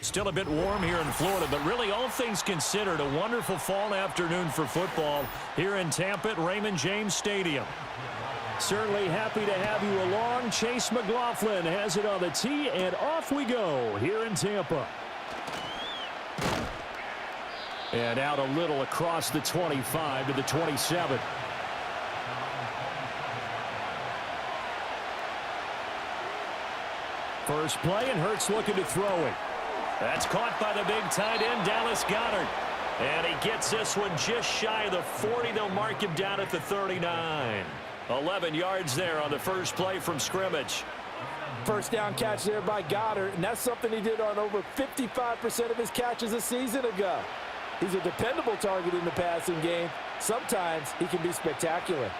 Still a bit warm here in Florida, but really all things considered, a wonderful fall afternoon for football here in Tampa at Raymond James Stadium. Certainly happy to have you along. Chase McLaughlin has it on the tee, and off we go here in Tampa. And out a little across the 25 to the 27. First play, and Hurts looking to throw it. That's caught by the big tight end, Dallas Goedert. And he gets this one just shy of the 40. They'll mark him down at the 39. 11 yards there on the first play from scrimmage. First down catch there by Goedert, and that's something he did on over 55% of his catches a season ago. He's a dependable target in the passing game. Sometimes he can be spectacular.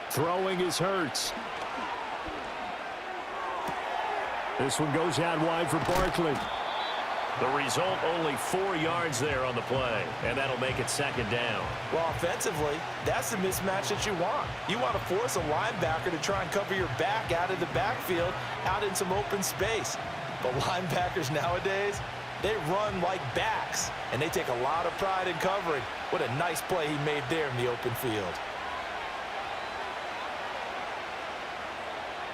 Throwing is Hurts. This one goes out wide for Barkley. The result, only 4 yards there on the play, and that'll make it second down. Well, offensively, that's the mismatch that you want. You want to force a linebacker to try and cover your back out of the backfield, out in some open space. But linebackers nowadays, they run like backs, and they take a lot of pride in covering. What a nice play he made there in the open field.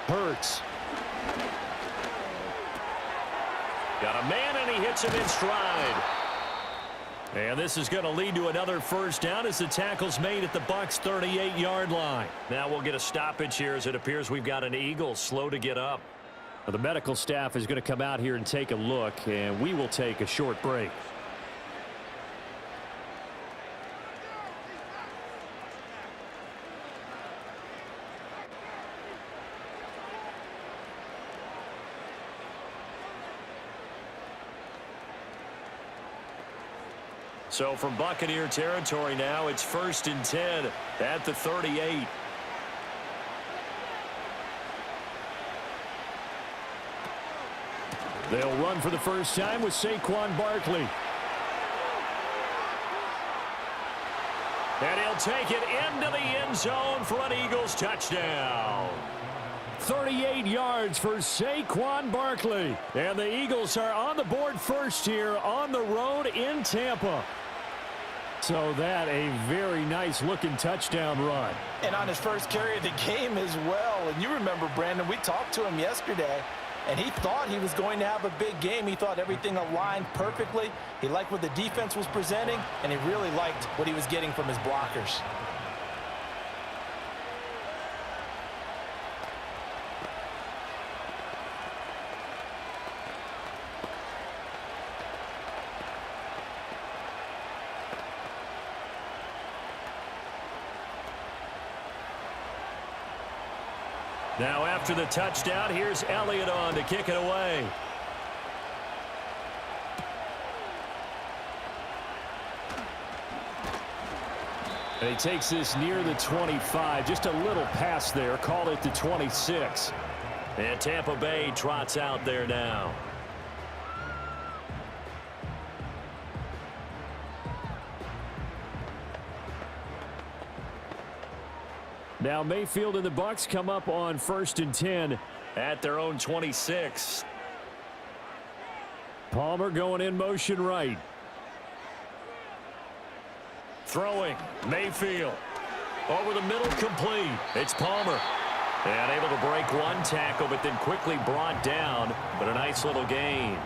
Hurts. Got a man, and he hits him in stride. And this is going to lead to another first down as the tackle's made at the Bucs' 38-yard line. Now we'll get a stoppage here as it appears we've got an Eagle slow to get up. The medical staff is going to come out here and take a look, and we will take a short break. So from Buccaneer territory now, it's 1st and 10 at the 38. They'll run for the first time with Saquon Barkley. And he'll take it into the end zone for an Eagles touchdown. 38 yards for Saquon Barkley. And the Eagles are on the board first here on the road in Tampa. So that a very nice-looking touchdown run. And on his first carry of the game as well. And you remember, Brandon, we talked to him yesterday, and he thought he was going to have a big game. He thought everything aligned perfectly. He liked what the defense was presenting, and he really liked what he was getting from his blockers. Now after the touchdown, here's Elliott on to kick it away. And he takes this near the 25. Just a little pass there. Call it the 26. And Tampa Bay trots out there now. Now Mayfield and the Bucs come up on 1st and 10 at their own 26. Palmer going in motion right. Throwing, Mayfield. Over the middle, complete. It's Palmer. And able to break one tackle, but then quickly brought down. But a nice little gain.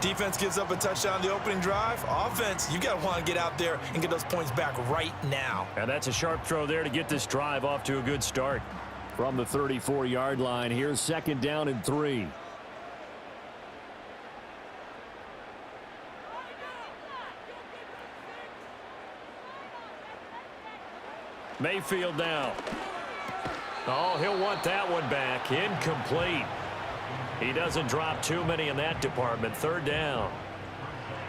Defense gives up a touchdown the opening drive. Offense, you got to want to get out there and get those points back right now. And that's a sharp throw there to get this drive off to a good start. From the 34-yard line, here's 2nd down and 3. Mayfield now. Oh, he'll want that one back. Incomplete. He doesn't drop too many in that department. 3rd down.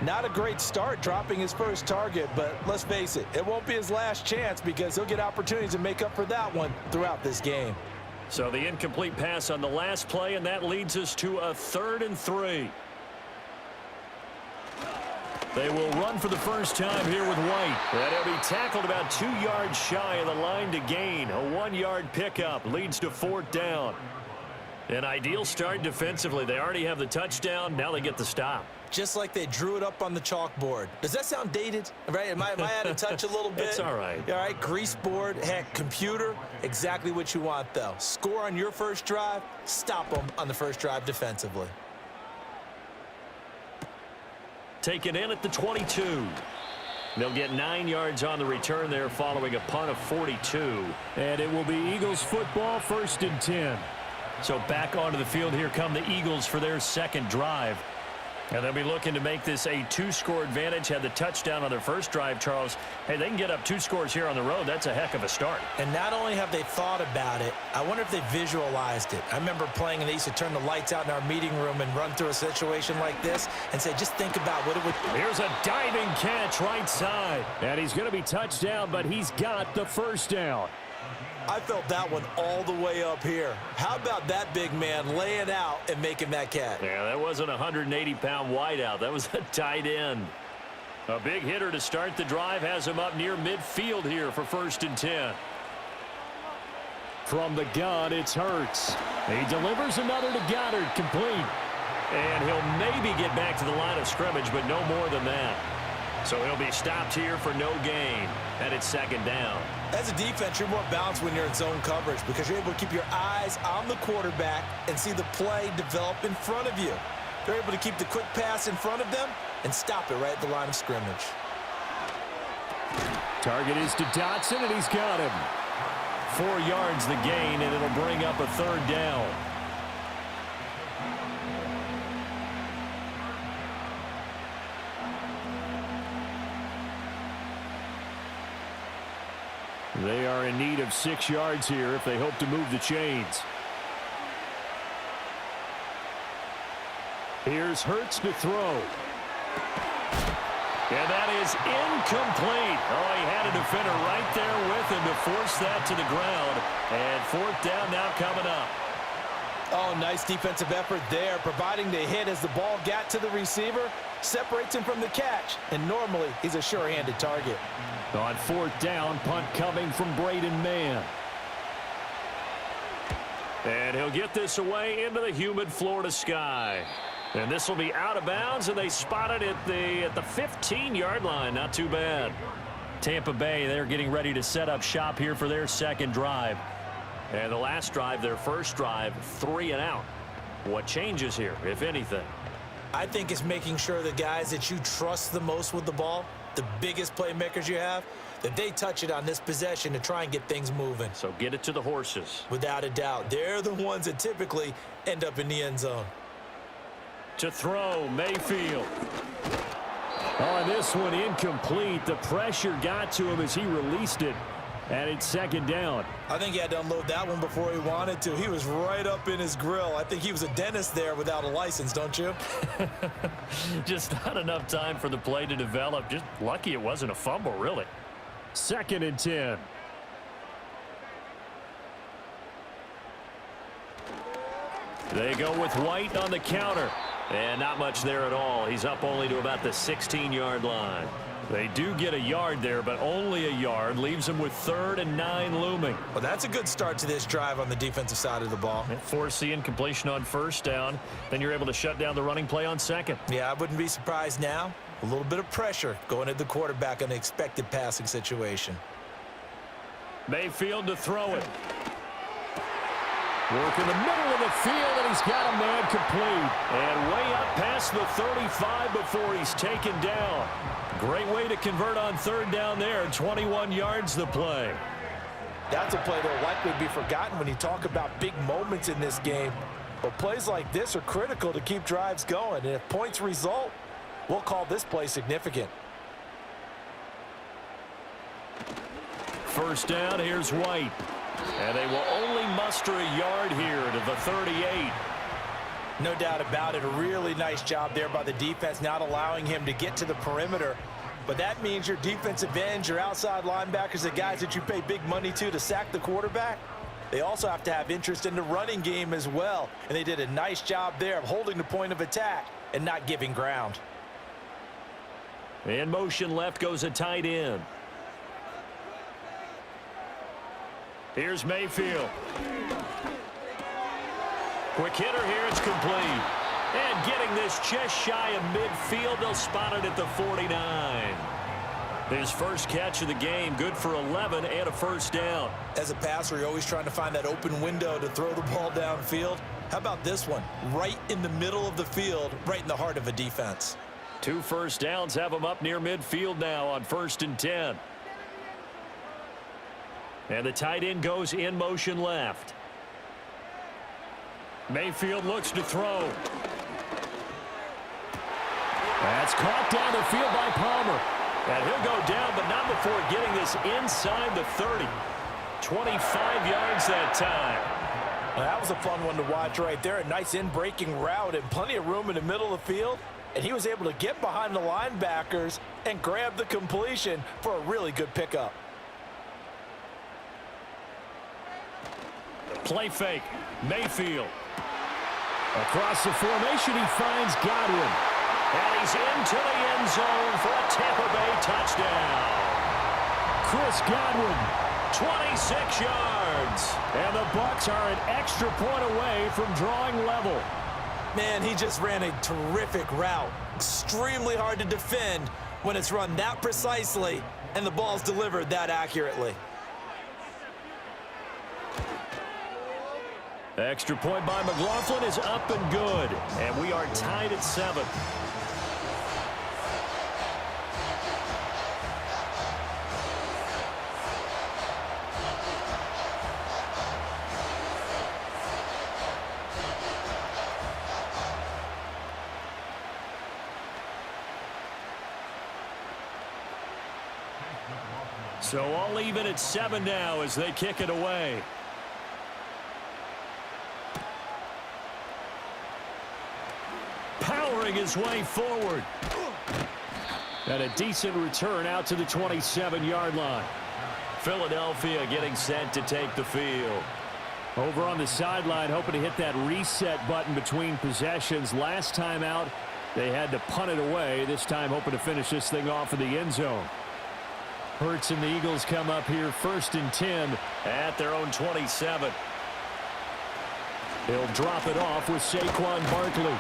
Not a great start dropping his first target, but let's face it, it won't be his last chance because he'll get opportunities to make up for that one throughout this game. So the incomplete pass on the last play, and that leads us to a 3rd and 3. They will run for the first time here with White. And he'll be tackled about 2 yards shy of the line to gain. A 1-yard pickup leads to 4th down. An ideal start defensively. They already have the touchdown. Now they get the stop. Just like they drew it up on the chalkboard. Does that sound dated? Right? Am I out of touch a little bit? It's all right. All right, grease board, heck, computer, exactly what you want, though. Score on your first drive, stop them on the first drive defensively. Taken in at the 22. They'll get 9 yards on the return there following a punt of 42. And it will be Eagles football, 1st and 10. So back onto the field, here come the Eagles for their second drive. And they'll be looking to make this a 2-score advantage. Had the touchdown on their first drive, Charles. Hey, they can get up 2 scores here on the road. That's a heck of a start. And not only have they thought about it, I wonder if they visualized it. I remember playing and they used to turn the lights out in our meeting room and run through a situation like this and say, just think about what it would... Here's a diving catch right side. And he's going to be touched down, but he's got the first down. I felt that one all the way up here. How about that big man laying out and making that catch? Yeah, that wasn't a 180-pound wideout. That was a tight end. A big hitter to start the drive has him up near midfield here for 1st and 10. From the gun, it's Hurts. He delivers another to Goddard, complete. And he'll maybe get back to the line of scrimmage, but no more than that. So he'll be stopped here for no gain, and it's 2nd down. As a defense, you're more balanced when you're in zone coverage because you're able to keep your eyes on the quarterback and see the play develop in front of you. They're able to keep the quick pass in front of them and stop it right at the line of scrimmage. Target is to Dotson, and he's got him. 4 yards the gain, and it'll bring up a 3rd down. They are in need of 6 yards here if they hope to move the chains. Here's Hurts to throw. And that is incomplete. Oh, he had a defender right there with him to force that to the ground. And 4th down now coming up. Oh, nice defensive effort there, providing the hit as the ball got to the receiver, separates him from the catch, and normally he's a sure-handed target. On 4th down, punt coming from Braden Mann. And he'll get this away into the humid Florida sky. And this will be out of bounds, and they spot it at the 15-yard line. Not too bad. Tampa Bay, they're getting ready to set up shop here for their 2nd drive. And the last drive, their first drive, 3 and out. What changes here, if anything? I think it's making sure the guys that you trust the most with the ball, the biggest playmakers you have, that they touch it on this possession to try and get things moving. So get it to the horses. Without a doubt. They're the ones that typically end up in the end zone. To throw, Mayfield. Oh, this one incomplete. The pressure got to him as he released it. And it's 2nd down. I think he had to unload that one before he wanted to. He was right up in his grill. I think he was a dentist there without a license, don't you? Just not enough time for the play to develop. Just lucky it wasn't a fumble, really. 2nd and 10. They go with White on the counter. And not much there at all. He's up only to about the 16-yard line. They do get a yard there, but only a yard. Leaves them with 3rd and 9 looming. Well, that's a good start to this drive on the defensive side of the ball. And force the incompletion on 1st down. Then you're able to shut down the running play on 2nd. Yeah, I wouldn't be surprised now. A little bit of pressure going at the quarterback on an expected passing situation. Mayfield to throw it. Work in the middle of the field, and he's got a man complete. And way up past the 35 before he's taken down. Great way to convert on 3rd down there. 21 yards the play. That's a play that will likely be forgotten when you talk about big moments in this game. But plays like this are critical to keep drives going. And if points result, we'll call this play significant. 1st down, here's White. And they will only muster a yard here to the 38. No doubt about it. A really nice job there by the defense, not allowing him to get to the perimeter. But that means your defensive ends, your outside linebackers, the guys that you pay big money to sack the quarterback, they also have to have interest in the running game as well. And they did a nice job there of holding the point of attack and not giving ground. In motion left goes a tight end. Here's Mayfield. Quick hitter here. It's complete. And getting this just shy of midfield. They'll spot it at the 49. His first catch of the game, good for 11 and a first down. As a passer, you're always trying to find that open window to throw the ball downfield. How about this one? Right in the middle of the field, right in the heart of a defense. 2 first downs have him up near midfield now on 1st and 10. And the tight end goes in motion left. Mayfield looks to throw. That's caught down the field by Palmer. And he'll go down, but not before getting this inside the 30. 25 yards that time. Well, that was a fun one to watch right there. A nice in-breaking route and plenty of room in the middle of the field. And he was able to get behind the linebackers and grab the completion for a really good pickup. Play fake. Mayfield. Across the formation, he finds Godwin. And he's into the end zone for a Tampa Bay touchdown. Chris Godwin, 26 yards. And the Bucs are an extra point away from drawing level. Man, he just ran a terrific route. Extremely hard to defend when it's run that precisely and the ball's delivered that accurately. Extra point by McLaughlin is up and good. And we are tied at 7. So all even at 7 now as they kick it away. Powering his way forward. And a decent return out to the 27-yard line. Philadelphia getting set to take the field. Over on the sideline, hoping to hit that reset button between possessions. Last time out, they had to punt it away. This time hoping to finish this thing off in the end zone. Hurts and the Eagles come up here 1st and 10 at their own 27. He'll drop it off with Saquon Barkley.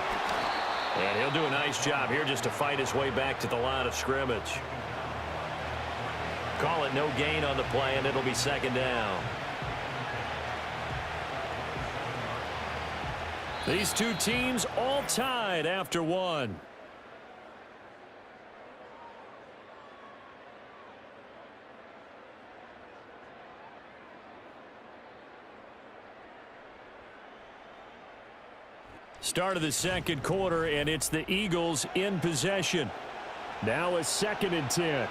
And he'll do a nice job here just to fight his way back to the line of scrimmage. Call it no gain on the play, and it'll be 2nd down. These two teams all tied after 1. Start of the 2nd quarter, and it's the Eagles in possession. Now a 2nd and 10.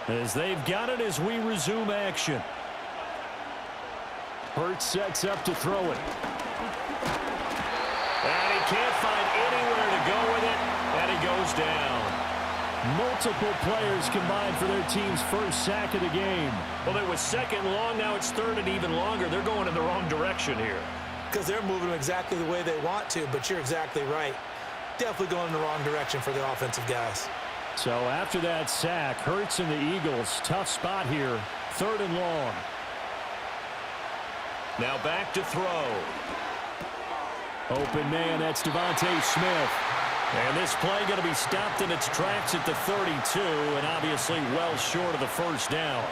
As they've got it as we resume action. Hurts sets up to throw it. And he can't find anywhere to go with it, and he goes down. Multiple players combined for their team's first sack of the game. Well, it was 2nd long, now it's 3rd and even longer. They're going in the wrong direction here. Because they're moving exactly the way they want to, but you're exactly right. Definitely going in the wrong direction for the offensive guys. So after that sack, Hurts and the Eagles, tough spot here, 3rd and long. Now back to throw. Open man, that's Devontae Smith. And this play going to be stopped in its tracks at the 32, and obviously well short of the first down.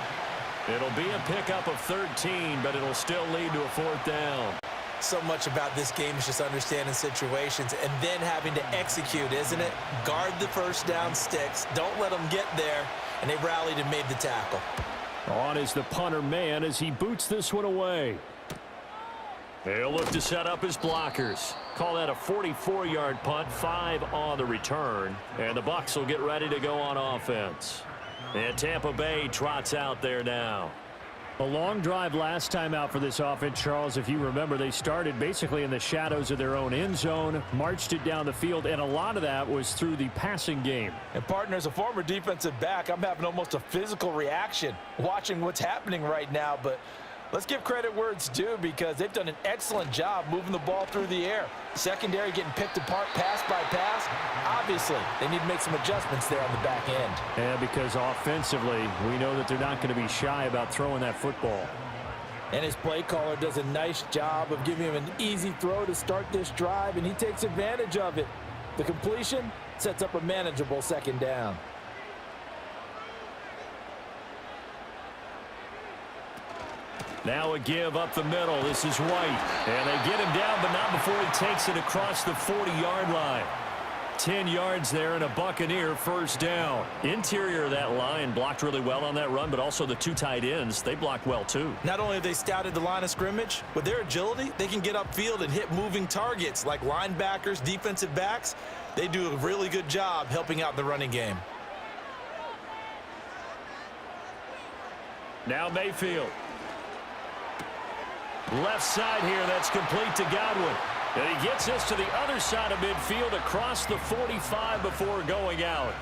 It'll be a pickup of 13, but it'll still lead to a 4th down. So much about this game is just understanding situations and then having to execute, isn't it? Guard the first down sticks. Don't let them get there. And they rallied and made the tackle. On is the punter man as he boots this one away. They'll look to set up his blockers. Call that a 44-yard punt, 5 on the return. And the Bucs will get ready to go on offense. And Tampa Bay trots out there now. A long drive last time out for this offense, Charles. If you remember, they started basically in the shadows of their own end zone, marched it down the field, and a lot of that was through the passing game. And, partner, as a former defensive back, I'm having almost a physical reaction watching what's happening right now. But let's give credit where it's due because they've done an excellent job moving the ball through the air. Secondary getting picked apart pass by pass. Obviously, they need to make some adjustments there on the back end. And because offensively, we know that they're not going to be shy about throwing that football. And his play caller does a nice job of giving him an easy throw to start this drive, and he takes advantage of it. The completion sets up a manageable second down. Now a give up the middle. This is White. And they get him down, but not before he takes it across the 40-yard line. 10 yards there and a Buccaneer first down. Interior of that line blocked really well on that run, but also the two tight ends, they blocked well too. Not only have they scouted the line of scrimmage, with their agility, they can get upfield and hit moving targets like linebackers, defensive backs. They do a really good job helping out the running game. Now Mayfield. Left side here, that's complete to Godwin. And he gets us to the other side of midfield across the 45 before going out.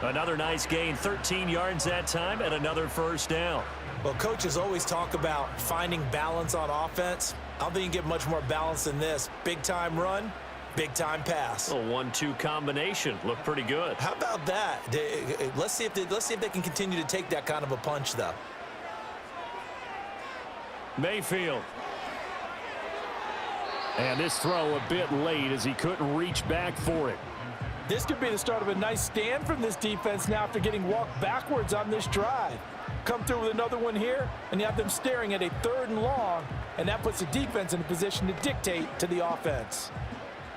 Another nice gain, 13 yards that time, and another first down. Well, coaches always talk about finding balance on offense. I don't think you can get much more balance than this. Big-time run, big-time pass. A 1-2 combination. Looked pretty good. How about that? Let's see if they can continue to take that kind of a punch, though. Mayfield. And this throw a bit late as he couldn't reach back for it. This could be the start of a nice stand from this defense now after getting walked backwards on this drive. Come through with another one here, and you have them staring at a 3rd and long, and that puts the defense in a position to dictate to the offense.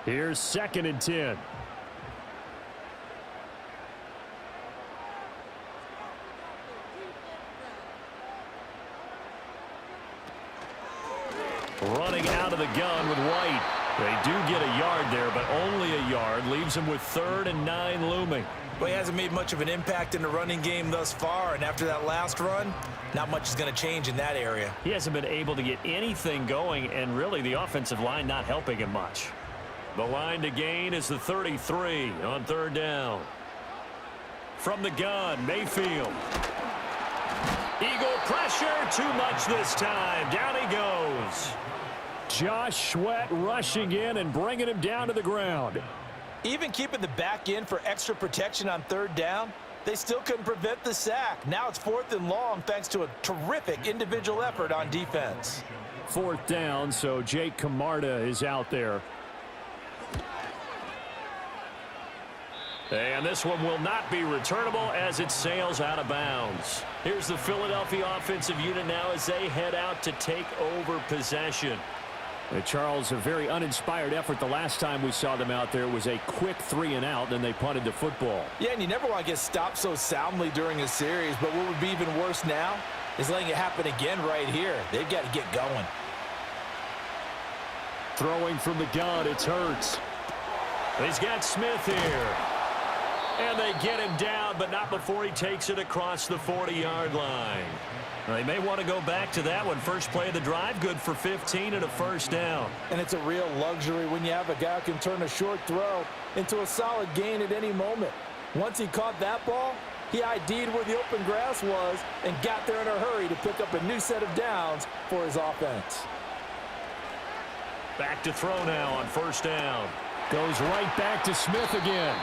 Here's 2nd and 10. Running out of the gun with White. They do get a yard there, but only a yard. Leaves them with 3rd and 9 looming. Well, he hasn't made much of an impact in the running game thus far, and after that last run, not much is going to change in that area. He hasn't been able to get anything going, and really the offensive line not helping him much. The line to gain is the 33 on 3rd down. From the gun, Mayfield. Eagle pressure, too much this time. Down he goes. Josh Sweat rushing in and bringing him down to the ground. Even keeping the back end for extra protection on 3rd down, they still couldn't prevent the sack. Now it's 4th and long thanks to a terrific individual effort on defense. 4th down, so Jake Camarda is out there. And this one will not be returnable as it sails out of bounds. Here's the Philadelphia offensive unit now as they head out to take over possession. Charles, a very uninspired effort the last time we saw them out there. Was a quick 3 and out, then they punted the football. Yeah, and you never want to get stopped so soundly during a series, but what would be even worse now is letting it happen again right here. They've got to get going. Throwing from the gun, it's Hurts. He's got Smith here. And they get him down, but not before he takes it across the 40-yard line. They may want to go back to that one. First play of the drive, good for 15 and a first down. And it's a real luxury when you have a guy who can turn a short throw into a solid gain at any moment. Once he caught that ball, he ID'd where the open grass was and got there in a hurry to pick up a new set of downs for his offense. Back to throw now on 1st down. Goes right back to Smith again.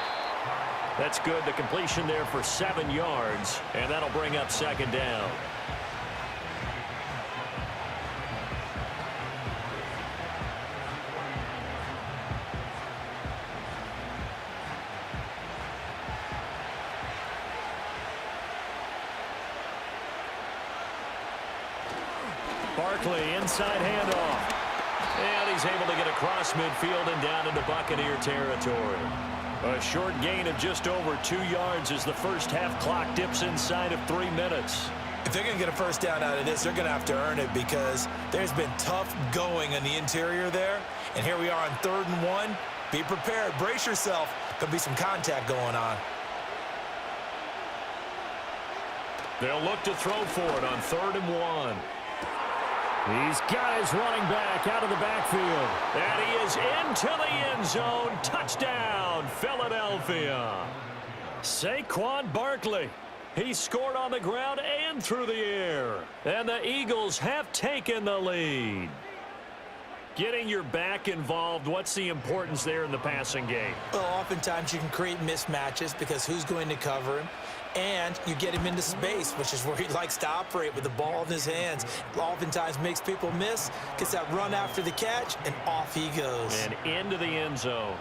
That's good. The completion there for 7 yards, and that'll bring up 2nd down. Barkley, inside handoff. And he's able to get across midfield and down into Buccaneer territory. A short gain of just over 2 yards as the first half clock dips inside of 3 minutes. If they're going to get a first down out of this, they're going to have to earn it because there's been tough going in the interior there. And here we are on 3rd and 1. Be prepared. Brace yourself. There'll be some contact going on. They'll look to throw for it on 3rd and 1. He's got his running back out of the backfield. And he is into the end zone. Touchdown, Philadelphia. Saquon Barkley. He scored on the ground and through the air. And the Eagles have taken the lead. Getting your back involved, what's the importance there in the passing game? Well, oftentimes you can create mismatches because who's going to cover him? and you get him into space, which is where he likes to operate with the ball in his hands. Oftentimes makes people miss, gets that run after the catch, and off he goes. And into the end zone.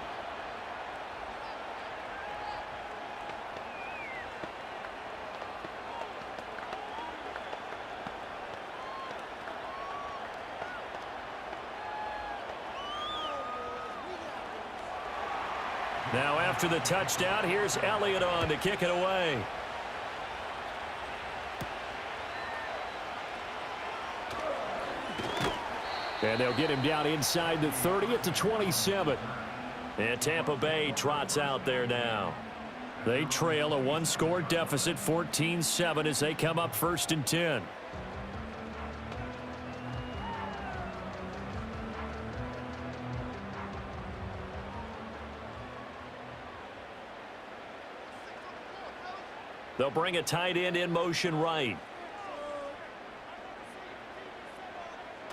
Now after the touchdown, here's Elliott on to kick it away. And they'll get him down inside the 30 at the 27. And Tampa Bay trots out there now. They trail a one-score deficit, 14-7, as they come up 1st and 10. They'll bring a tight end in motion right.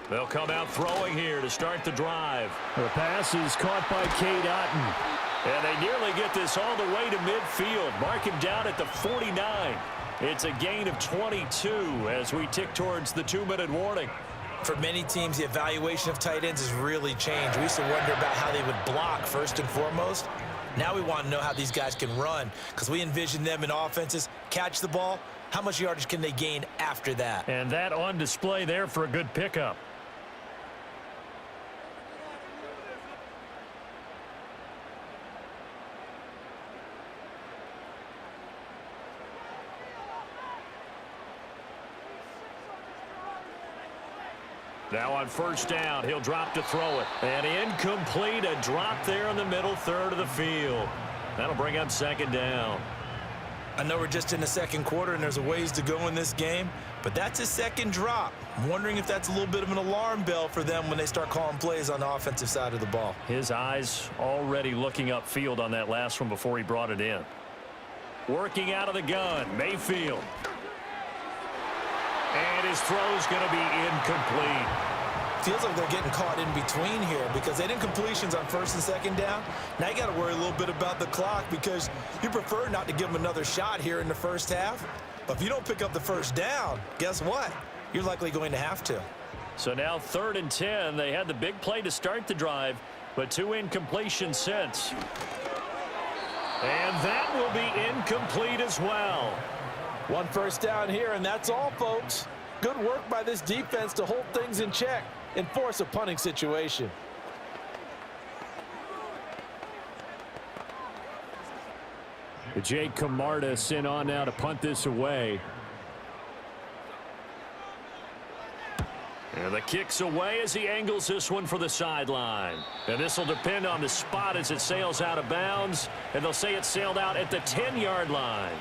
They'll come out throwing here to start the drive. The pass is caught by Cade Otton. And they nearly get this all the way to midfield. Mark him down at the 49. It's a gain of 22 as we tick towards the 2-minute warning. For many teams, the evaluation of tight ends has really changed. We used to wonder about how they would block first and foremost. Now we want to know how these guys can run, because we envision them in offenses, catch the ball, how much yardage can they gain after that? And that on display there for a good pickup. Now on 1st down, he'll drop to throw it. And incomplete, a drop there in the middle third of the field. That'll bring up 2nd down. I know we're just in the 2nd quarter and there's a ways to go in this game, but that's his 2nd drop. I'm wondering if that's a little bit of an alarm bell for them when they start calling plays on the offensive side of the ball. His eyes already looking upfield on that last one before he brought it in. Working out of the gun, Mayfield. And his throw's going to be incomplete. Feels like they're getting caught in between here because they didn't completions on 1st and 2nd down. Now you got to worry a little bit about the clock because you prefer not to give them another shot here in the 1st half. But if you don't pick up the 1st down, guess what? You're likely going to have to. So now 3rd and 10. They had the big play to start the drive, but 2 incompletions since. And that will be incomplete as well. 1 first down here, and that's all, folks. Good work by this defense to hold things in check and force a punting situation. Jake Camarda sent on now to punt this away. And the kick's away as he angles this one for the sideline. And this will depend on the spot as it sails out of bounds. And they'll say it sailed out at the 10-yard line.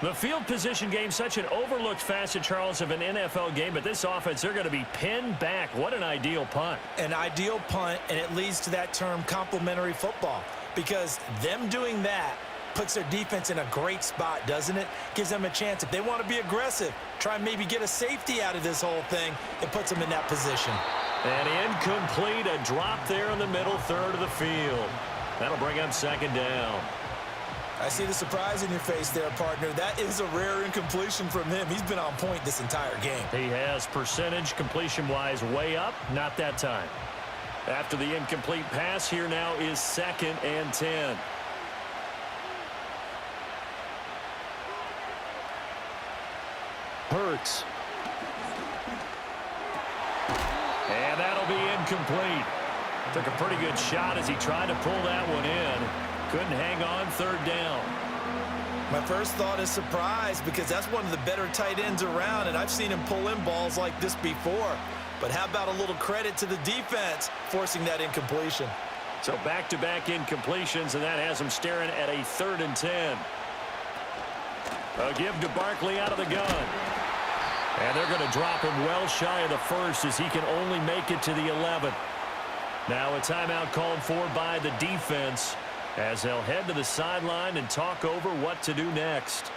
The field position game, such an overlooked facet, Charles, of an NFL game. But this offense, they're going to be pinned back. What an ideal punt. An ideal punt, and it leads to that term complementary football. Because them doing that puts their defense in a great spot, doesn't it? Gives them a chance. If they want to be aggressive, try and maybe get a safety out of this whole thing, it puts them in that position. And incomplete, a drop there in the middle third of the field. That'll bring up 2nd down. I see the surprise in your face there, partner. That is a rare incompletion from him. He's been on point this entire game. He has percentage completion-wise way up, not that time. After the incomplete pass, here now is 2nd and 10. Hurts. And that'll be incomplete. Took a pretty good shot as he tried to pull that one in. Couldn't hang on 3rd down. My first thought is surprise because that's one of the better tight ends around, and I've seen him pull in balls like this before. But how about a little credit to the defense forcing that incompletion? So back-to-back incompletions, and that has him staring at a 3rd and 10. A give to Barkley out of the gun. And they're going to drop him well shy of the 1st as he can only make it to the 11th. Now a timeout called for by the defense as they'll head to the sideline and talk over what to do next.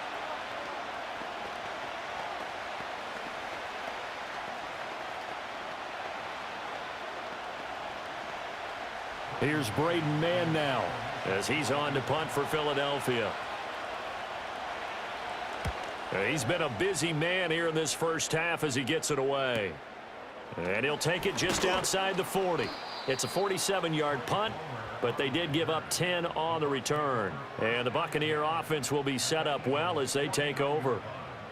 Here's Braden Mann now as he's on to punt for Philadelphia. He's been a busy man here in this first half as he gets it away. And he'll take it just outside the 40. It's a 47-yard punt, but they did give up 10 on the return. And the Buccaneer offense will be set up well as they take over.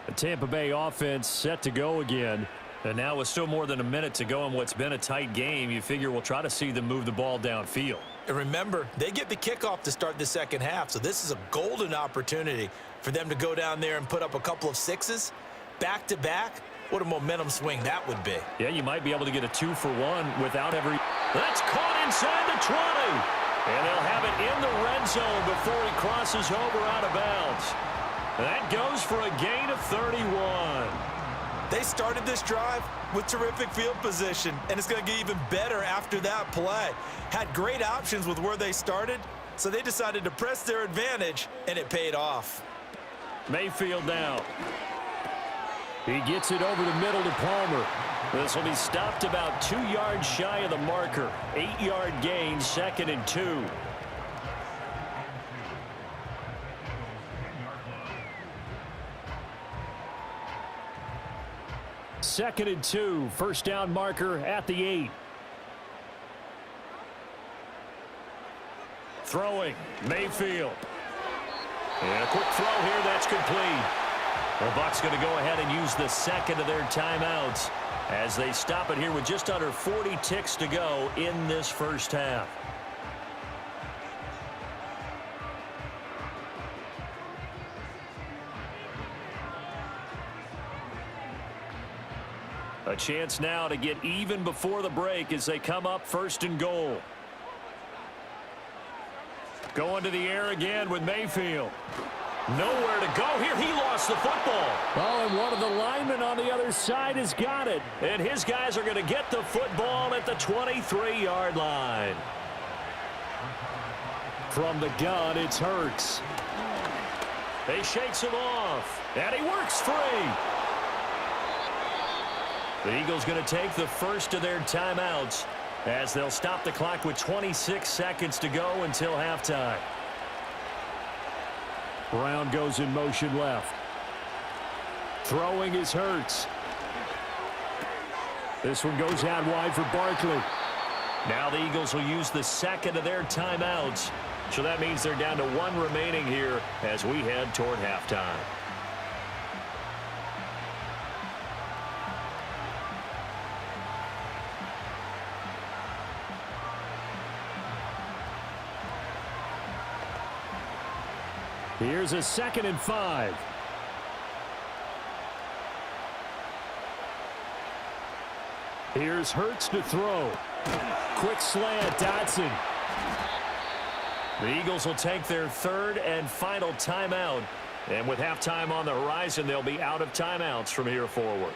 The Tampa Bay offense set to go again. And now with still more than a minute to go in what's been a tight game, you figure we'll try to see them move the ball downfield. And remember, they get the kickoff to start the second half, so this is a golden opportunity for them to go down there and put up a couple of sixes back-to-back. What a momentum swing that would be. Yeah, you might be able to get a 2-for-1 without every... That's caught inside the 20. And they'll have it in the red zone before he crosses over out of bounds. That goes for a gain of 31. They started this drive with terrific field position, and it's going to get even better after that play. Had great options with where they started, so they decided to press their advantage, and it paid off. Mayfield now. He gets it over the middle to Palmer. This will be stopped about 2 yards shy of the marker. 8-yard gain, 2nd and 2. Second and 2, first down marker at the 8. Throwing, Mayfield. And a quick throw here, that's complete. The Bucs going to go ahead and use the second of their timeouts as they stop it here with just under 40 ticks to go in this first half. A chance now to get even before the break as they come up 1st and goal. Going to the air again with Mayfield. Nowhere to go here. He lost the football. Oh, and one of the linemen on the other side has got it. And his guys are going to get the football at the 23-yard line. From the gun, it's Hurts. He shakes him off. And he works free. The Eagles going to take the first of their timeouts as they'll stop the clock with 26 seconds to go until halftime. Brown goes in motion left. Throwing is Hurts. This one goes out wide for Barkley. Now the Eagles will use the second of their timeouts. So that means they're down to 1 remaining here as we head toward halftime. Here's a 2nd and 5. Here's Hurts to throw. Quick slant, Dotson. The Eagles will take their 3rd and final timeout. And with halftime on the horizon, they'll be out of timeouts from here forward.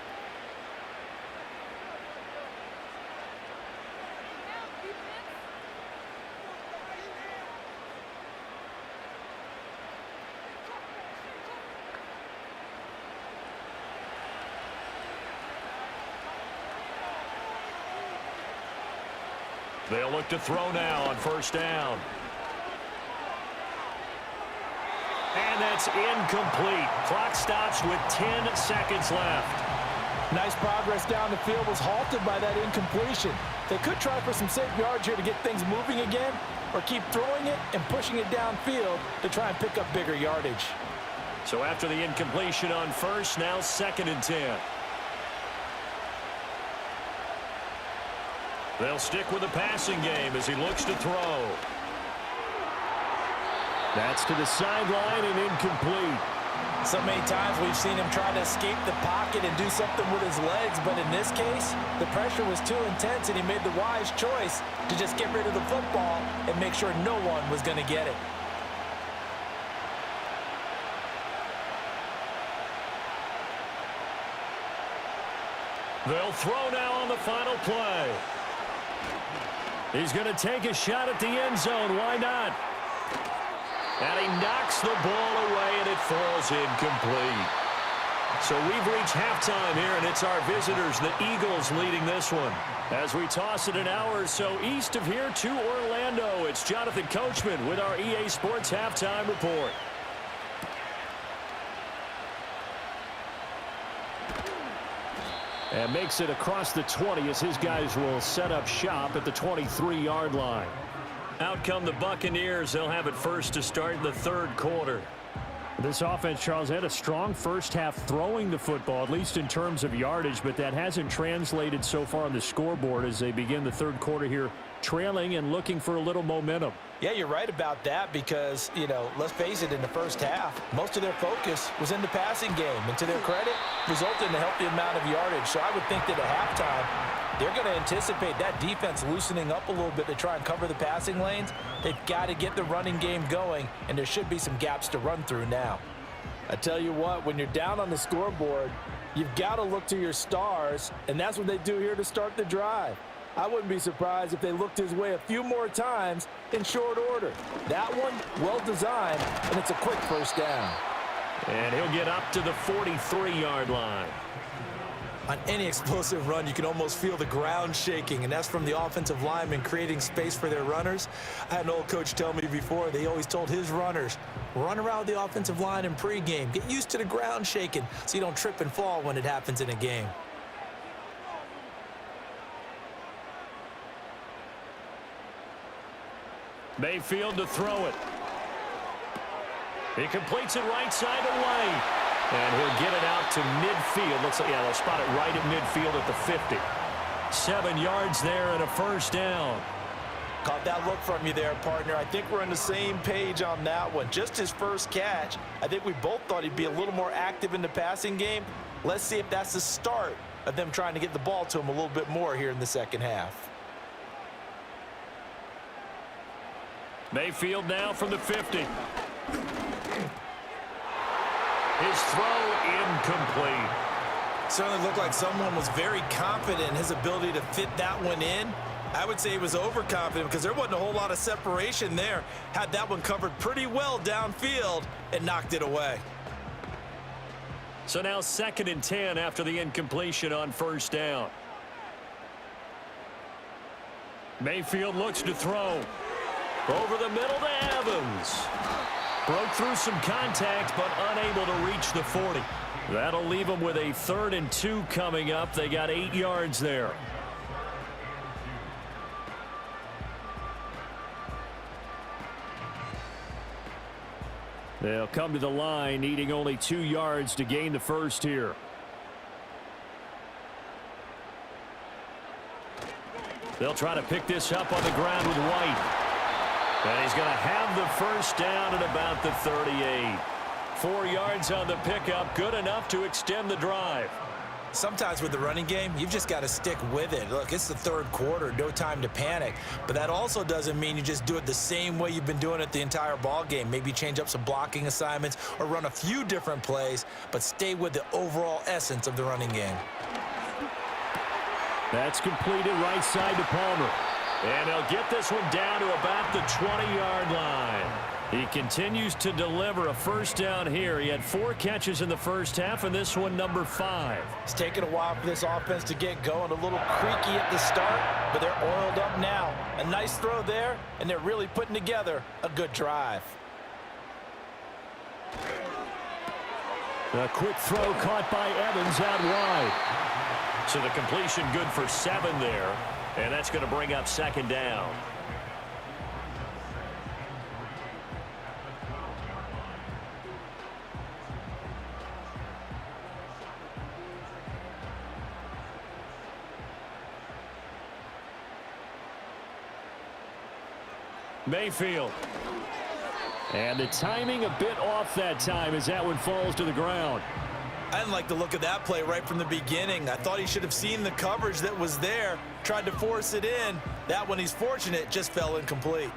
They'll look to throw now on 1st down. And that's incomplete. Clock stops with 10 seconds left. Nice progress down the field was halted by that incompletion. They could try for some safe yards here to get things moving again, or keep throwing it and pushing it downfield to try and pick up bigger yardage. So after the incompletion on 1st, now 2nd and 10. They'll stick with the passing game as he looks to throw. That's to the sideline and incomplete. So many times we've seen him try to escape the pocket and do something with his legs, but in this case, the pressure was too intense and he made the wise choice to just get rid of the football and make sure no one was going to get it. They'll throw now on the final play. He's going to take a shot at the end zone. Why not? And he knocks the ball away, and it falls incomplete. So we've reached halftime here, and it's our visitors, the Eagles, leading this one. As we toss it an hour or so east of here to Orlando, it's Jonathan Coachman with our EA Sports Halftime Report. And makes it across the 20 as his guys will set up shop at the 23-yard line. Out come the Buccaneers. They'll have it first to start the third quarter. This offense, Charles, had a strong first half throwing the football, at least in terms of yardage, but that hasn't translated so far on the scoreboard as they begin the third quarter here, trailing and looking for a little momentum. Yeah, you're right about that because, let's face it, in the first half, most of their focus was in the passing game. And to their credit, resulted in a healthy amount of yardage. So I would think that at halftime, they're going to anticipate that defense loosening up a little bit to try and cover the passing lanes. They've got to get the running game going, and there should be some gaps to run through now. I tell you what, when you're down on the scoreboard, you've got to look to your stars, and that's what they do here to start the drive. I wouldn't be surprised if they looked his way a few more times in short order. That one, well designed, and it's a quick first down. And he'll get up to the 43-yard line. On any explosive run, you can almost feel the ground shaking, and that's from the offensive linemen creating space for their runners. I had an old coach tell me before, they always told his runners, run around the offensive line in pregame. Get used to the ground shaking so you don't trip and fall when it happens in a game. Mayfield to throw it. He completes it right side to White. And he'll get it out to midfield. Looks like, they'll spot it right at midfield at the 50. 7 yards there and a first down. Caught that look from you there, partner. I think we're on the same page on that one. Just his first catch. I think we both thought he'd be a little more active in the passing game. Let's see if that's the start of them trying to get the ball to him a little bit more here in the second half. Mayfield now from the 50. His throw incomplete. Certainly looked like someone was very confident in his ability to fit that one in. I would say he was overconfident because there wasn't a whole lot of separation there. Had that one covered pretty well downfield and knocked it away. So now 2nd and 10 after the incompletion on first down. Mayfield looks to throw. Over the middle to Evans. Broke through some contact, but unable to reach the 40. That'll leave them with a 3rd and 2 coming up. They got 8 yards there. They'll come to the line, needing only 2 yards to gain the first here. They'll try to pick this up on the ground with White. And he's going to have the first down at about the 38. 4 yards on the pickup, good enough to extend the drive. Sometimes with the running game, you've just got to stick with it. Look, it's the third quarter, no time to panic. But that also doesn't mean you just do it the same way you've been doing it the entire ball game. Maybe change up some blocking assignments or run a few different plays, but stay with the overall essence of the running game. That's completed right side to Palmer. And they'll get this one down to about the 20-yard line. He continues to deliver a first down here. He had 4 catches in the first half, and this one number 5. It's taken a while for this offense to get going. A little creaky at the start, but they're oiled up now. A nice throw there, and they're really putting together a good drive. A quick throw caught by Evans out wide. So the completion good for 7 there. And that's going to bring up 2nd down. Mayfield. And the timing a bit off that time as that one falls to the ground. I didn't like the look of that play right from the beginning. I thought he should have seen the coverage that was there, tried to force it in. That one, he's fortunate, just fell incomplete.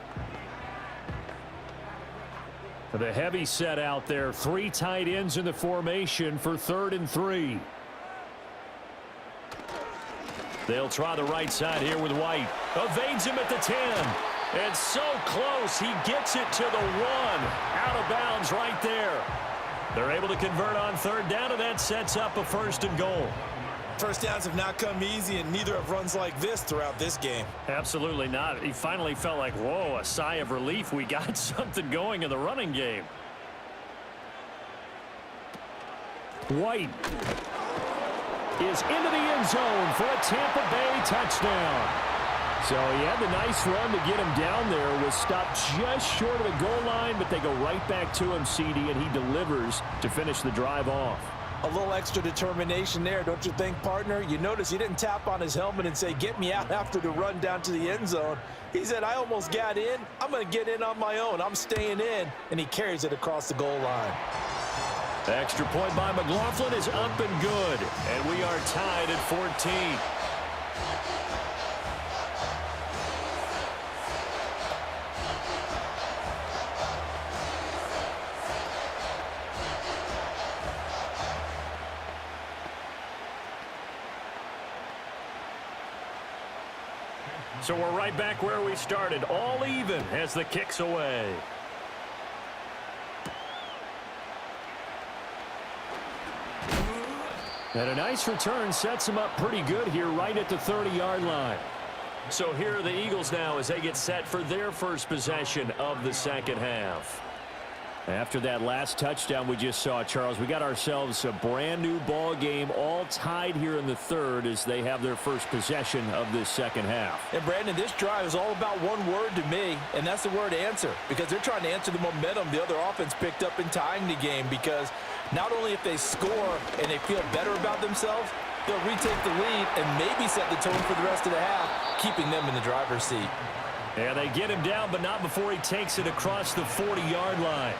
The heavy set out there. 3 tight ends in the formation for 3rd and 3. They'll try the right side here with White. Evades him at the 10. And so close, he gets it to the 1. Out of bounds right there. They're able to convert on 3rd down, and that sets up a 1st and goal. First downs have not come easy, and neither have runs like this throughout this game. Absolutely not. He finally felt like, whoa, a sigh of relief. We got something going in the running game. White. is into the end zone for a Tampa Bay touchdown. So he had the nice run to get him down there. Was stopped just short of the goal line, but they go right back to him, CD, and he delivers to finish the drive off. A little extra determination there, don't you think, partner? You notice he didn't tap on his helmet and say, get me out after the run down to the end zone. He said, I almost got in. I'm going to get in on my own. I'm staying in. And he carries it across the goal line. The extra point by McLaughlin is up and good. And we are tied at 14. So we're right back where we started, all even as the kick's away. And a nice return sets him up pretty good here right at the 30-yard line. So here are the Eagles now as they get set for their first possession of the second half. After that last touchdown we just saw, Charles, we got ourselves a brand new ball game, all tied here in the third as they have their first possession of this second half. And Brandon, this drive is all about one word to me, and that's the word answer, because they're trying to answer the momentum the other offense picked up in tying the game, because not only if they score and they feel better about themselves, they'll retake the lead and maybe set the tone for the rest of the half, keeping them in the driver's seat. And they get him down, but not before he takes it across the 40-yard line.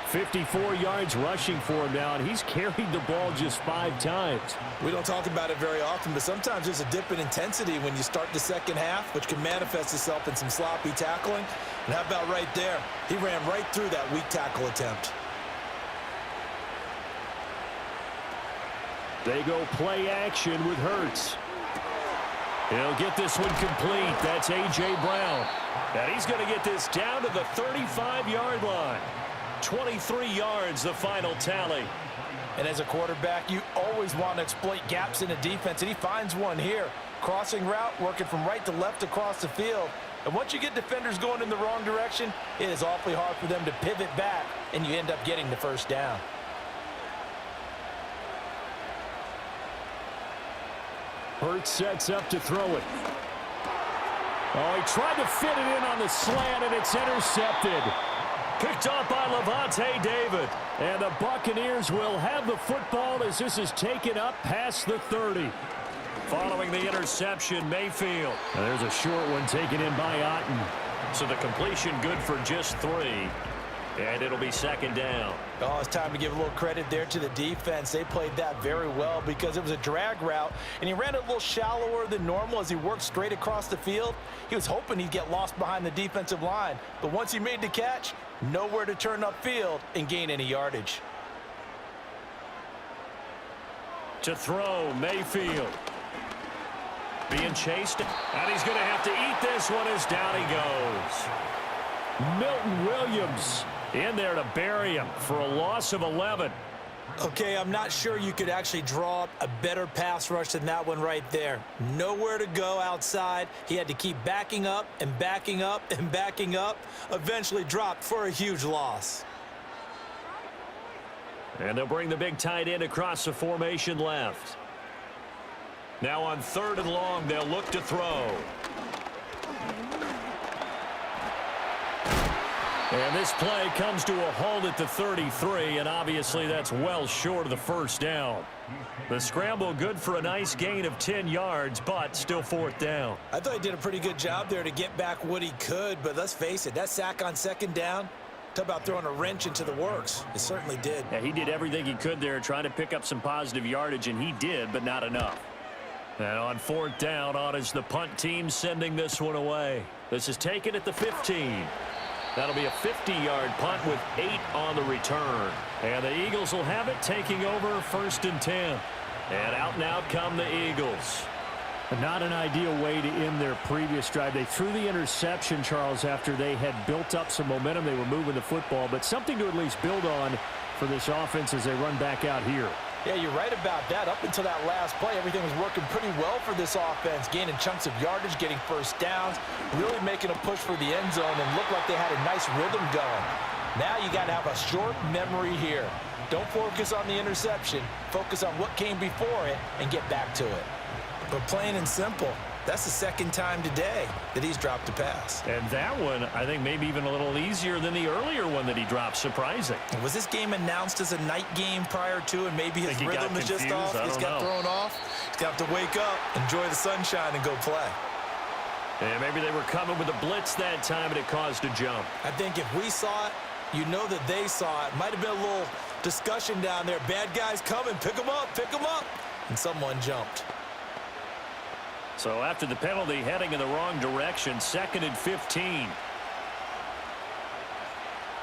54 yards rushing for him now, and he's carried the ball just 5 times. We don't talk about it very often, but sometimes there's a dip in intensity when you start the second half, which can manifest itself in some sloppy tackling. And how about right there? He ran right through that weak tackle attempt. They go play action with Hurts. He'll get this one complete. That's A.J. Brown. And he's going to get this down to the 35-yard line. 23 yards, the final tally. And as a quarterback, you always want to exploit gaps in a defense, and he finds one here. Crossing route, working from right to left across the field. And once you get defenders going in the wrong direction, it is awfully hard for them to pivot back, and you end up getting the first down. Hurts sets up to throw it. Oh, he tried to fit it in on the slant, and it's intercepted. Picked off by Levante David. And the Buccaneers will have the football as this is taken up past the 30. Following the interception, Mayfield. And there's a short one taken in by Otten. So the completion good for just 3. And it'll be second down. Oh, it's time to give a little credit there to the defense. They played that very well because it was a drag route, and he ran it a little shallower than normal as he worked straight across the field. He was hoping he'd get lost behind the defensive line, but once he made the catch, nowhere to turn upfield and gain any yardage. To throw, Mayfield. Being chased, and he's going to have to eat this one as down he goes. Milton Williams in there to bury him for a loss of 11. Okay, I'm not sure you could actually draw up a better pass rush than that one right there. Nowhere to go outside. He had to keep backing up and backing up and backing up. Eventually dropped for a huge loss. And they'll bring the big tight end across the formation left. Now on 3rd and long, they'll look to throw. And this play comes to a halt at the 33, and obviously that's well short of the first down. The scramble good for a nice gain of 10 yards, but still 4th down. I thought he did a pretty good job there to get back what he could, but let's face it, that sack on 2nd down, talk about throwing a wrench into the works. It certainly did. Yeah, he did everything he could there trying to pick up some positive yardage, and he did, but not enough. And on 4th down, on is the punt team sending this one away. This is taken at the 15. That'll be a 50-yard punt with 8 on the return. And the Eagles will have it, taking over 1st and 10. And out and out come the Eagles. Not an ideal way to end their previous drive. They threw the interception, Charles, after they had built up some momentum. They were moving the football, but something to at least build on for this offense as they run back out here. Yeah, you're right about that. Up until that last play, everything was working pretty well for this offense, gaining chunks of yardage, getting first downs, really making a push for the end zone, and looked like they had a nice rhythm going. Now you got to have a short memory here. Don't focus on the interception. Focus on what came before it and get back to it. But plain and simple, that's the second time today that he's dropped a pass. And that one, I think, maybe even a little easier than the earlier one that he dropped. Surprising. Was this game announced as a night game prior to, and maybe his rhythm is just off? He's got thrown off. He's got to wake up, enjoy the sunshine, and go play. And maybe they were coming with a blitz that time, and it caused a jump. I think if we saw it, you know that they saw it. Might have been a little discussion down there. Bad guys coming. Pick them up. Pick them up. And someone jumped. So after the penalty, heading in the wrong direction, 2nd and 15.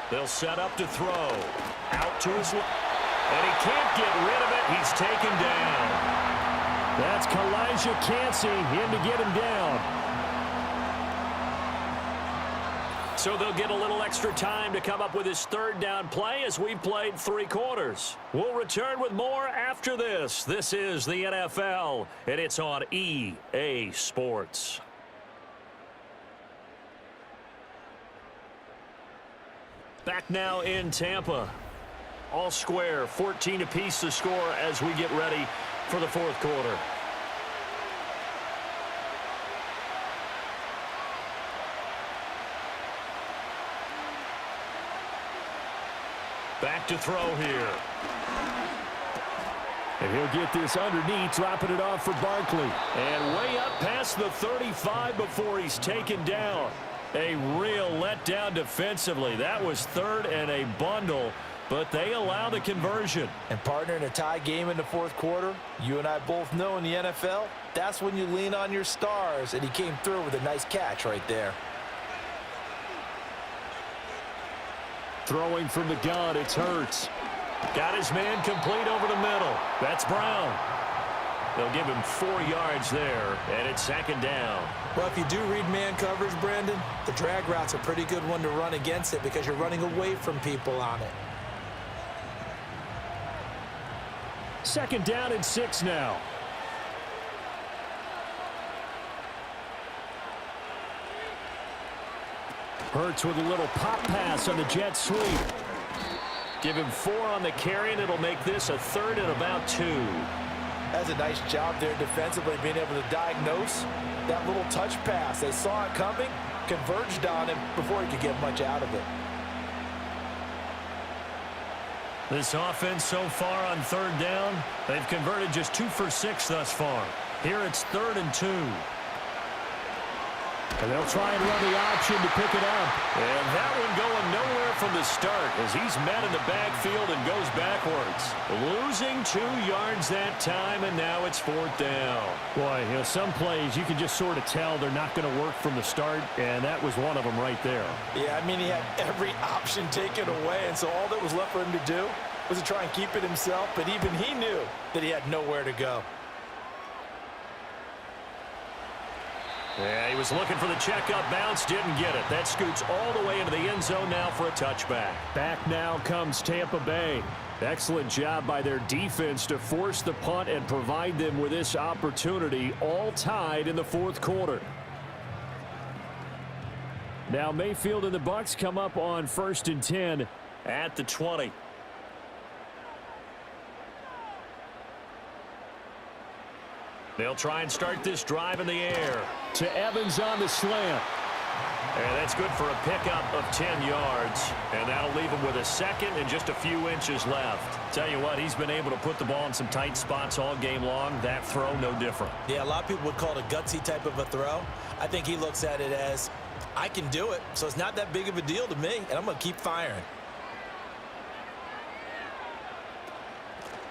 They'll set up to throw. Out to his left. And he can't get rid of it. He's taken down. That's Kalijah Cansey in to get him down. So they'll get a little extra time to come up with his 3rd down play as we've played 3 quarters. We'll return with more after this. This is the NFL, and it's on EA Sports. Back now in Tampa. All square, 14 apiece to score as we get ready for the 4th quarter. Back to throw here. And he'll get this underneath, dropping it off for Barkley. And way up past the 35 before he's taken down. A real letdown defensively. That was 3rd and a bundle, but they allow the conversion. And partner, in a tie game in the 4th quarter, you and I both know in the NFL, that's when you lean on your stars, and he came through with a nice catch right there. Throwing from the gun, it's Hurts. Got his man complete over the middle. That's Brown. They'll give him 4 yards there, and it's 2nd down. Well, if you do read man coverage, Brandon, the drag route's a pretty good one to run against it because you're running away from people on it. 2nd down and 6 now. Hurts with a little pop pass on the jet sweep. Give him 4 on the carry, and it'll make this a 3rd and about 2. That's a nice job there defensively, being able to diagnose that little touch pass. They saw it coming, converged on him before he could get much out of it. This offense so far on 3rd down, they've converted just 2 for 6 thus far. Here it's 3rd and 2. And they'll try and run the option to pick it up. And that one going nowhere from the start as he's met in the backfield and goes backwards. Losing 2 yards that time, and now it's 4th down. Boy, you know, some plays you can just sort of tell they're not going to work from the start, and that was one of them right there. Yeah, I mean, he had every option taken away, and so all that was left for him to do was to try and keep it himself, but even he knew that he had nowhere to go. Yeah, he was looking for the checkup bounce, didn't get it. That scoots all the way into the end zone now for a touchback. Back now comes Tampa Bay. Excellent job by their defense to force the punt and provide them with this opportunity, all tied in the 4th quarter. Now Mayfield and the Bucs come up on 1st and 10 at the 20. They'll try and start this drive in the air. To Evans on the slant. And that's good for a pickup of 10 yards. And that'll leave him with a 2nd and just a few inches left. Tell you what, he's been able to put the ball in some tight spots all game long. That throw, no different. Yeah, a lot of people would call it a gutsy type of a throw. I think he looks at it as, I can do it, so it's not that big of a deal to me, and I'm going to keep firing.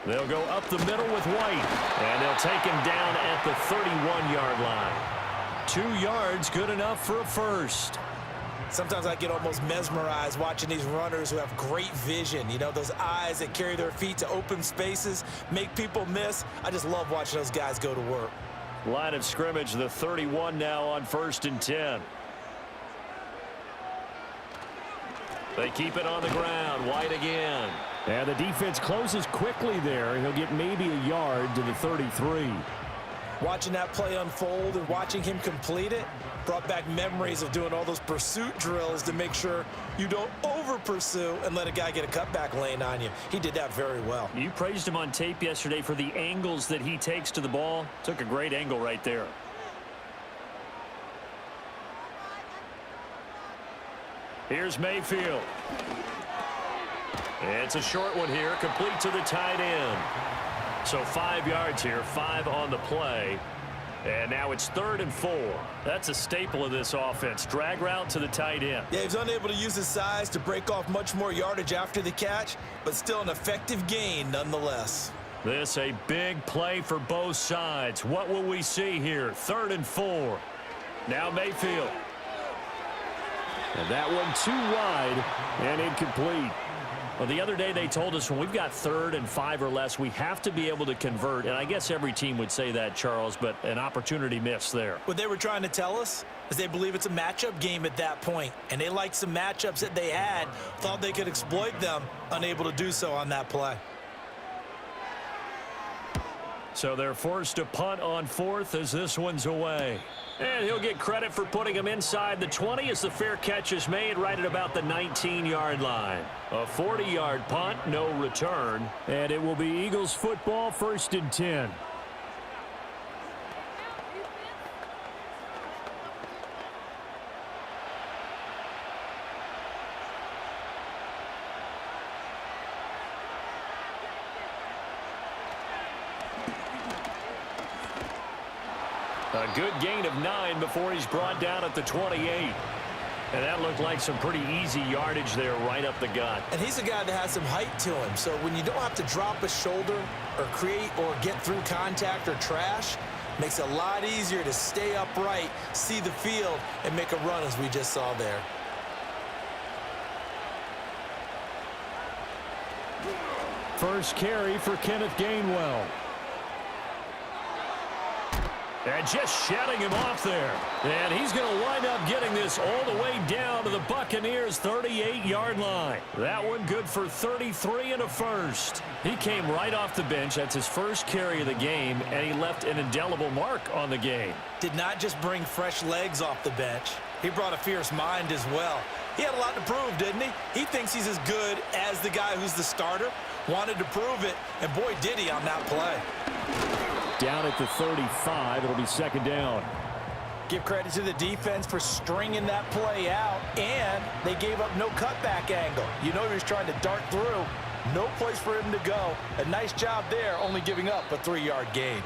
They'll go up the middle with White, and they'll take him down at the 31-yard line. 2 yards, good enough for a first. Sometimes I get almost mesmerized watching these runners who have great vision. You know, those eyes that carry their feet to open spaces, make people miss. I just love watching those guys go to work. Line of scrimmage, the 31 now on 1st and 10. They keep it on the ground. White again. And the defense closes quickly there. He'll get maybe a yard to the 33. Watching that play unfold and watching him complete it brought back memories of doing all those pursuit drills to make sure you don't over-pursue and let a guy get a cutback lane on you. He did that very well. You praised him on tape yesterday for the angles that he takes to the ball. Took a great angle right there. Here's Mayfield. It's a short one here, complete to the tight end. So 5 yards here, 5 on the play. And now it's 3rd and 4. That's a staple of this offense. Drag route to the tight end. Yeah, he's unable to use his size to break off much more yardage after the catch, but still an effective gain nonetheless. This a big play for both sides. What will we see here? 3rd and 4. Now Mayfield. And that one too wide and incomplete. Well, the other day they told us when we've got 3rd and 5 or less, we have to be able to convert. And I guess every team would say that, Charles, but an opportunity missed there. What they were trying to tell us is they believe it's a matchup game at that point. And they liked some matchups that they had, thought they could exploit them, unable to do so on that play. So they're forced to punt on 4th as this one's away. And he'll get credit for putting him inside the 20 as the fair catch is made right at about the 19-yard line. A 40-yard punt, no return. And it will be Eagles football, 1st and 10. A good gain of 9 before he's brought down at the 28. And that looked like some pretty easy yardage there right up the gut. And he's a guy that has some height to him. So when you don't have to drop a shoulder or create or get through contact or trash, makes it a lot easier to stay upright, see the field, and make a run as we just saw there. First carry for Kenneth Gainwell. And just shutting him off there. And he's going to wind up getting this all the way down to the Buccaneers' 38-yard line. That one good for 33 and a first. He came right off the bench. That's his first carry of the game, and he left an indelible mark on the game. Did not just bring fresh legs off the bench. He brought a fierce mind as well. He had a lot to prove, didn't he? He thinks he's as good as the guy who's the starter. Wanted to prove it, and boy, did he on that play. Down at the 35, it'll be 2nd down. Give credit to the defense for stringing that play out, and they gave up no cutback angle. You know he was trying to dart through. No place for him to go. A nice job there, only giving up a 3-yard gain.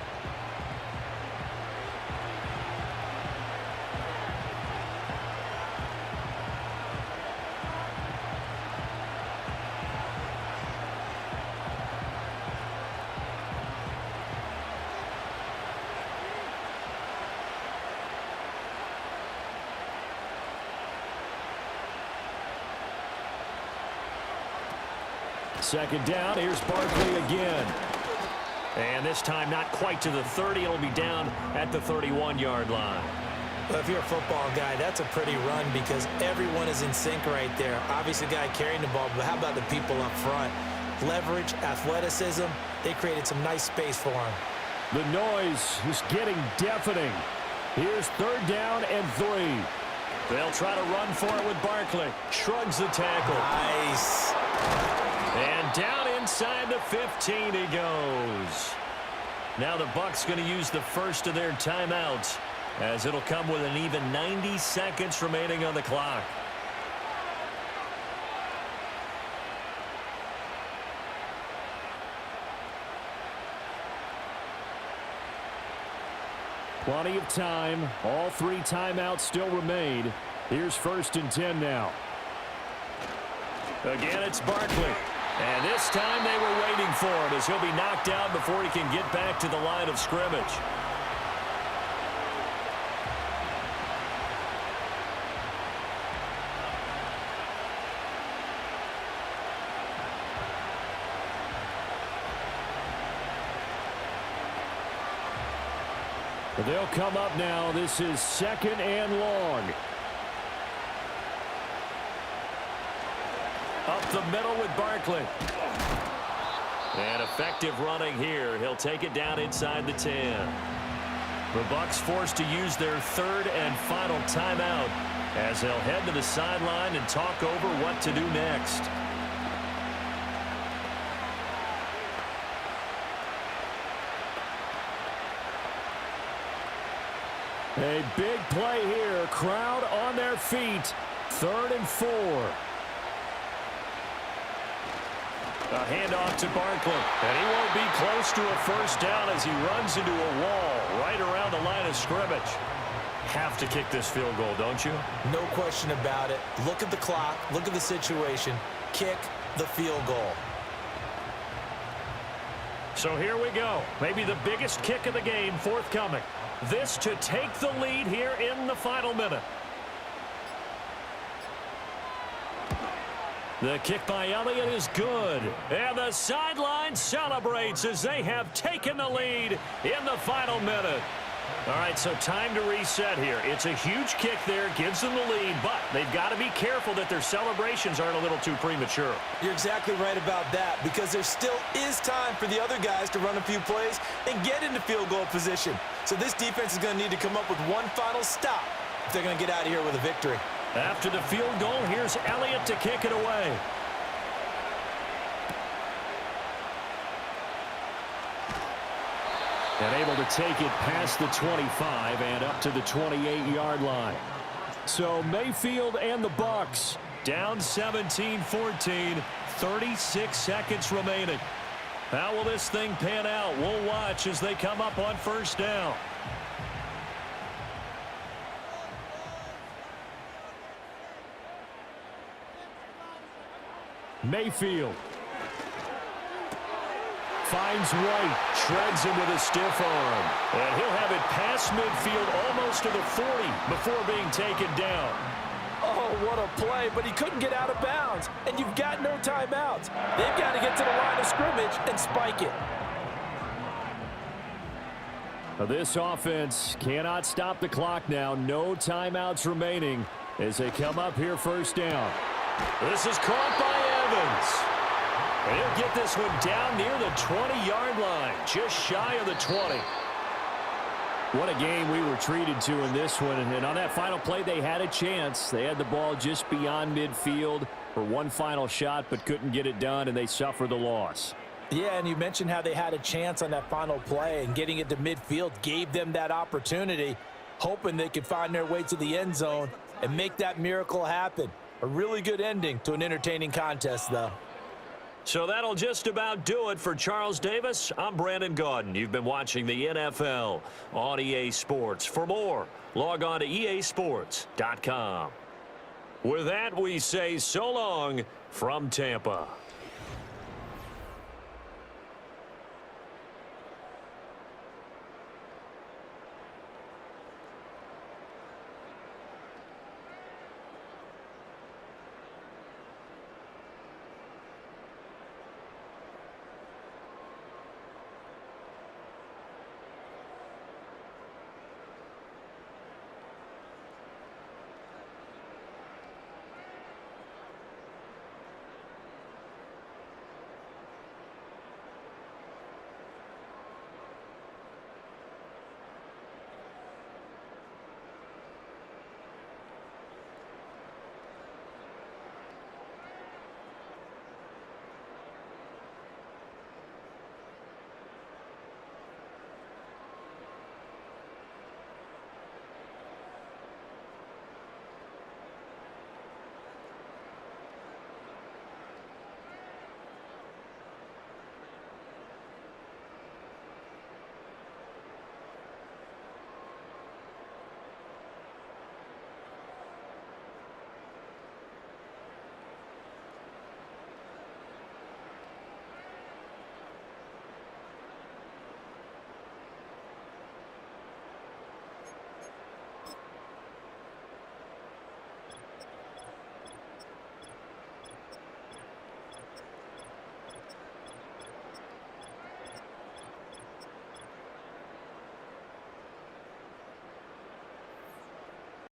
Second down, here's Barkley again. And this time not quite to the 30. It'll be down at the 31-yard line. Well, if you're a football guy, that's a pretty run because everyone is in sync right there. Obviously, the guy carrying the ball, but how about the people up front? Leverage, athleticism, they created some nice space for him. The noise is getting deafening. Here's 3rd down and 3. They'll try to run for it with Barkley. Shrugs the tackle. Nice. And down inside the 15 he goes. Now the Bucs going to use the first of their timeouts as it'll come with an even 90 seconds remaining on the clock. Plenty of time. All 3 timeouts still remain. Here's 1st and 10 now. Again, it's Barkley. And this time they were waiting for him as he'll be knocked out before he can get back to the line of scrimmage. But they'll come up now. This is 2nd and long. Up the middle with Barkley. And effective running here. He'll take it down inside the 10. The Bucs forced to use their third and final timeout as they'll head to the sideline and talk over what to do next. A big play here. Crowd on their feet. 3rd and 4. A handoff to Barkley. And he won't be close to a first down as he runs into a wall right around the line of scrimmage. Have to kick this field goal, don't you? No question about it. Look at the clock. Look at the situation. Kick the field goal. So here we go. Maybe the biggest kick of the game forthcoming. This to take the lead here in the final minute. The kick by Elliott is good. And the sideline celebrates as they have taken the lead in the final minute. All right, so time to reset here. It's a huge kick there, gives them the lead, but they've got to be careful that their celebrations aren't a little too premature. You're exactly right about that, because there still is time for the other guys to run a few plays and get into field goal position. So this defense is going to need to come up with one final stop if they're going to get out of here with a victory. After the field goal, here's Elliott to kick it away. And able to take it past the 25 and up to the 28-yard line. So Mayfield and the Bucs down 17-14, 36 seconds remaining. How will this thing pan out? We'll watch as they come up on first down. Mayfield finds White, shreds him with a stiff arm. And he'll have it past midfield almost to the 40 before being taken down. Oh, what a play, but he couldn't get out of bounds. And you've got no timeouts. They've got to get to the line of scrimmage and spike it. This offense cannot stop the clock now. No timeouts remaining as they come up here first down. This is caught by Evans. And he'll get this one down near the 20-yard line, just shy of the 20. What a game we were treated to in this one. And on that final play, they had a chance. They had the ball just beyond midfield for one final shot, but couldn't get it done, and they suffer the loss. Yeah, and you mentioned how they had a chance on that final play, and getting it to midfield gave them that opportunity, hoping they could find their way to the end zone and make that miracle happen. A really good ending to an entertaining contest, though. So that'll just about do it for Charles Davis. I'm Brandon Gaudin. You've been watching the NFL on EA Sports. For more, log on to easports.com. With that, we say so long from Tampa.